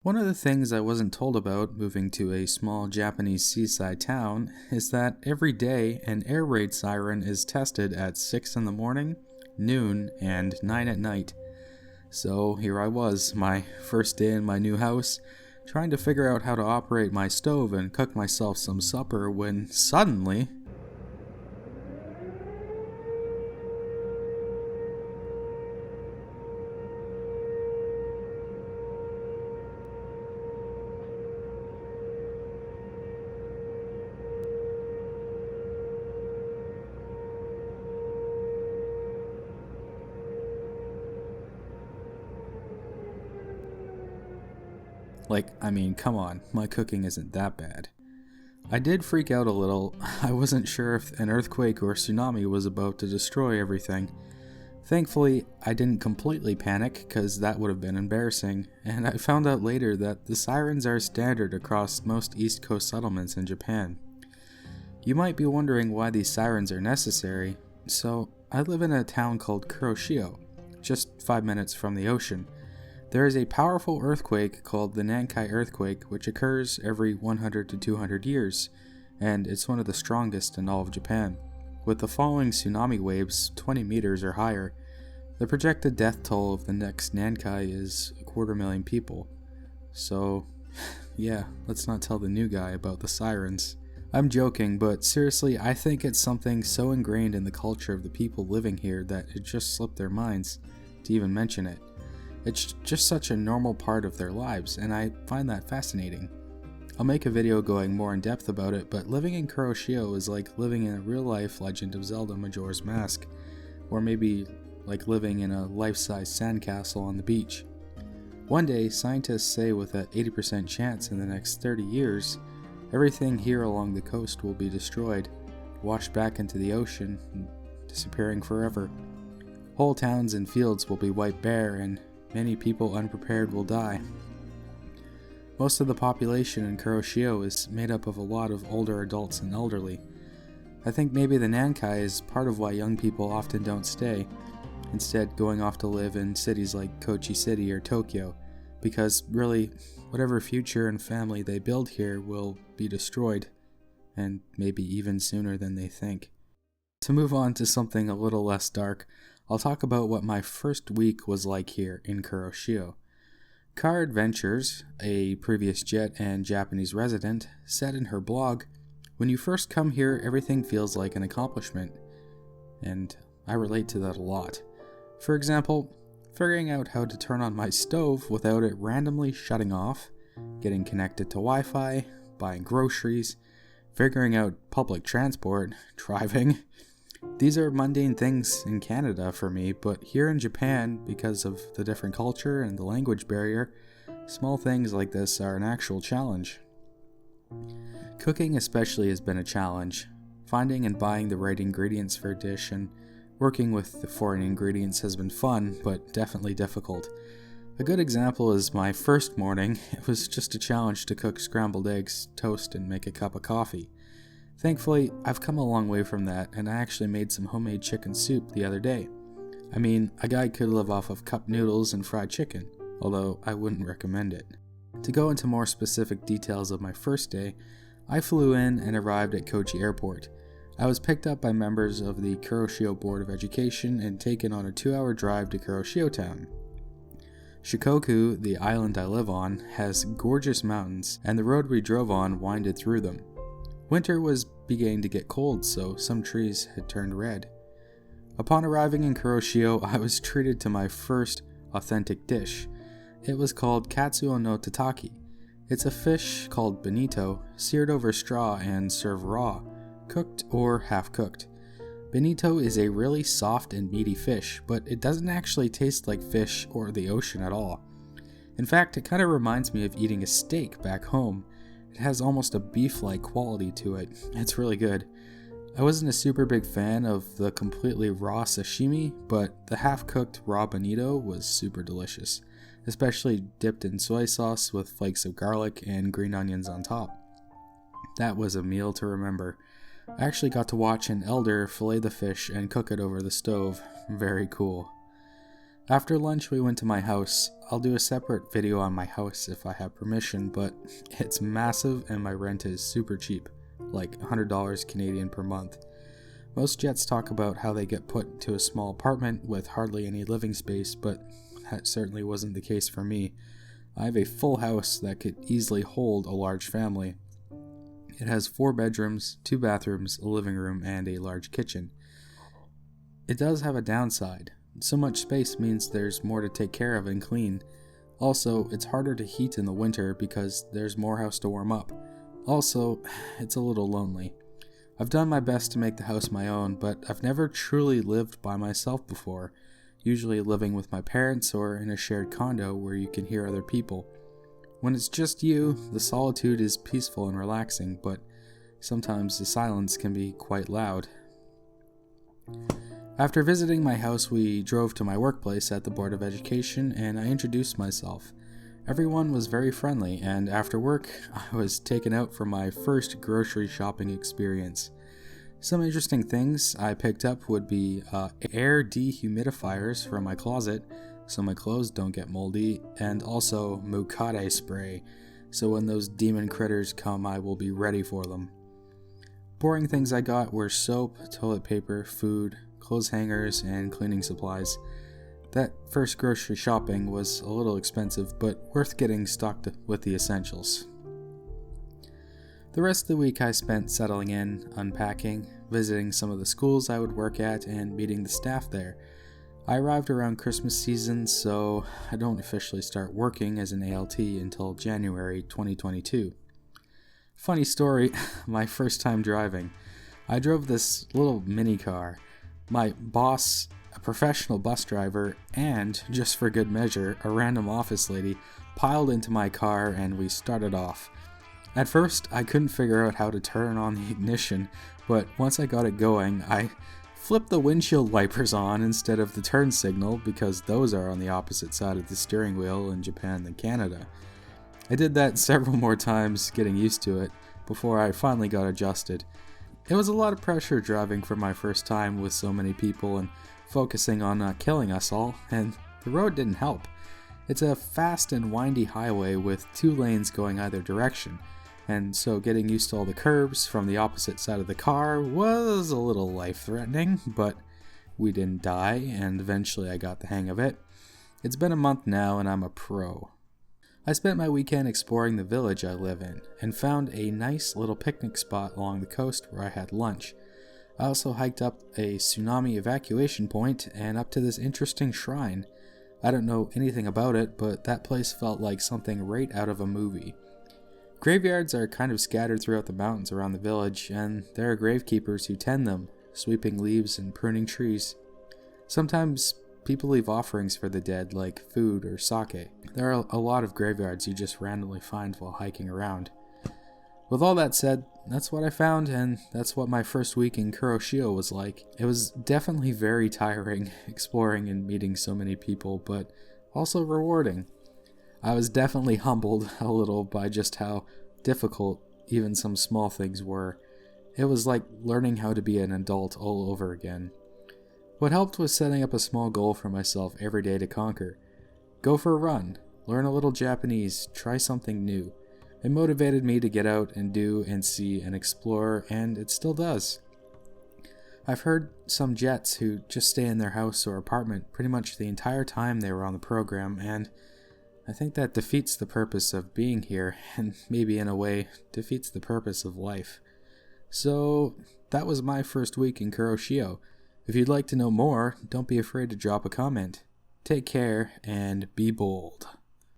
One of the things I wasn't told about moving to a small Japanese seaside town is that every day an air raid siren is tested at 6 in the morning, noon, and 9 at night. So here I was, my first day in my new house, trying to figure out how to operate my stove and cook myself some supper when suddenly... come on, my cooking isn't that bad. I did freak out a little. I wasn't sure if an earthquake or tsunami was about to destroy everything. Thankfully, I didn't completely panic, because that would have been embarrassing, and I found out later that the sirens are standard across most East Coast settlements in Japan. You might be wondering why these sirens are necessary. So, I live in a town called Kuroshio, just 5 minutes from the ocean. There is a powerful earthquake called the Nankai earthquake, which occurs every 100 to 200 years, and it's one of the strongest in all of Japan. With the following tsunami waves 20 meters or higher, the projected death toll of the next Nankai is 250,000 people. So, yeah, let's not tell the new guy about the sirens. I'm joking, but seriously, I think it's something so ingrained in the culture of the people living here that it just slipped their minds to even mention it. It's just such a normal part of their lives, and I find that fascinating. I'll make a video going more in depth about it, but living in Kuroshio is like living in a real-life Legend of Zelda Majora's Mask, or maybe like living in a life-size sandcastle on the beach. One day, scientists say with an 80% chance in the next 30 years, everything here along the coast will be destroyed, washed back into the ocean, and disappearing forever. Whole towns and fields will be wiped bare, and many people unprepared will die. Most of the population in Kuroshio is made up of a lot of older adults and elderly. I think maybe the Nankai is part of why young people often don't stay, instead going off to live in cities like Kochi City or Tokyo, because really, whatever future and family they build here will be destroyed, and maybe even sooner than they think. To move on to something a little less dark, I'll talk about what my first week was like here in Kuroshio. Car Adventures, a previous Jet and Japanese resident, said in her blog, "When you first come here, everything feels like an accomplishment." And I relate to that a lot. For example, figuring out how to turn on my stove without it randomly shutting off, getting connected to Wi-Fi, buying groceries, figuring out public transport, driving. These are mundane things in Canada for me, but here in Japan, because of the different culture and the language barrier, small things like this are an actual challenge. Cooking especially has been a challenge. Finding and buying the right ingredients for a dish and working with the foreign ingredients has been fun, but definitely difficult. A good example is my first morning. It was just a challenge to cook scrambled eggs, toast, and make a cup of coffee. Thankfully, I've come a long way from that, and I actually made some homemade chicken soup the other day. I mean, a guy could live off of cup noodles and fried chicken, although I wouldn't recommend it. To go into more specific details of my first day, I flew in and arrived at Kochi Airport. I was picked up by members of the Kuroshio Board of Education and taken on a 2-hour drive to Kuroshio Town. Shikoku, the island I live on, has gorgeous mountains, and the road we drove on winded through them. Winter was beginning to get cold, so some trees had turned red. Upon arriving in Kuroshio, I was treated to my first authentic dish. It was called katsuo no tataki. It's a fish called bonito, seared over straw and served raw, cooked or half-cooked. Bonito is a really soft and meaty fish, but it doesn't actually taste like fish or the ocean at all. In fact, it kind of reminds me of eating a steak back home. It has almost a beef-like quality to it. It's really good. I wasn't a super big fan of the completely raw sashimi, but the half-cooked raw bonito was super delicious, especially dipped in soy sauce with flakes of garlic and green onions on top. That was a meal to remember. I actually got to watch an elder fillet the fish and cook it over the stove. Very cool. After lunch, we went to my house. I'll do a separate video on my house if I have permission, but it's massive and my rent is super cheap, like $100 Canadian per month. Most Jets talk about how they get put into a small apartment with hardly any living space, but that certainly wasn't the case for me. I have a full house that could easily hold a large family. It has 4 bedrooms, 2 bathrooms, a living room, and a large kitchen. It does have a downside. So much space means there's more to take care of and clean. Also, it's harder to heat in the winter because there's more house to warm up. Also, it's a little lonely. I've done my best to make the house my own, but I've never truly lived by myself before, usually living with my parents or in a shared condo where you can hear other people. When it's just you, the solitude is peaceful and relaxing, but sometimes the silence can be quite loud. After visiting my house, we drove to my workplace at the Board of Education and I introduced myself. Everyone was very friendly, and after work, I was taken out for my first grocery shopping experience. Some interesting things I picked up would be air dehumidifiers for my closet, so my clothes don't get moldy, and also mukade spray, so when those demon critters come, I will be ready for them. Boring things I got were soap, toilet paper, food, clothes hangers, and cleaning supplies. That first grocery shopping was a little expensive, but worth getting stocked with the essentials. The rest of the week I spent settling in, unpacking, visiting some of the schools I would work at, and meeting the staff there. I arrived around Christmas season, so I don't officially start working as an ALT until January 2022. Funny story, my first time driving. I drove this little mini car. My boss, a professional bus driver, and, just for good measure, a random office lady, piled into my car and we started off. At first, I couldn't figure out how to turn on the ignition, but once I got it going, I flipped the windshield wipers on instead of the turn signal because those are on the opposite side of the steering wheel in Japan than Canada. I did that several more times, getting used to it, before I finally got adjusted. It was a lot of pressure driving for my first time with so many people and focusing on not killing us all, and the road didn't help. It's a fast and windy highway with 2 lanes going either direction, and so getting used to all the curbs from the opposite side of the car was a little life-threatening, but we didn't die, and eventually I got the hang of it. It's been a month now and I'm a pro. I spent my weekend exploring the village I live in, and found a nice little picnic spot along the coast where I had lunch. I also hiked up a tsunami evacuation point and up to this interesting shrine. I don't know anything about it, but that place felt like something right out of a movie. Graveyards are kind of scattered throughout the mountains around the village, and there are gravekeepers who tend them, sweeping leaves and pruning trees. Sometimes people leave offerings for the dead, like food or sake. There are a lot of graveyards you just randomly find while hiking around. With all that said, that's what I found, and that's what my first week in Kuroshio was like. It was definitely very tiring, exploring and meeting so many people, but also rewarding. I was definitely humbled a little by just how difficult even some small things were. It was like learning how to be an adult all over again. What helped was setting up a small goal for myself every day to conquer. Go for a run, learn a little Japanese, try something new. It motivated me to get out and do and see and explore, and it still does. I've heard some Jets who just stay in their house or apartment pretty much the entire time they were on the program, and I think that defeats the purpose of being here, and maybe in a way defeats the purpose of life. So that was my first week in Kuroshio. If you'd like to know more, don't be afraid to drop a comment. Take care and be bold.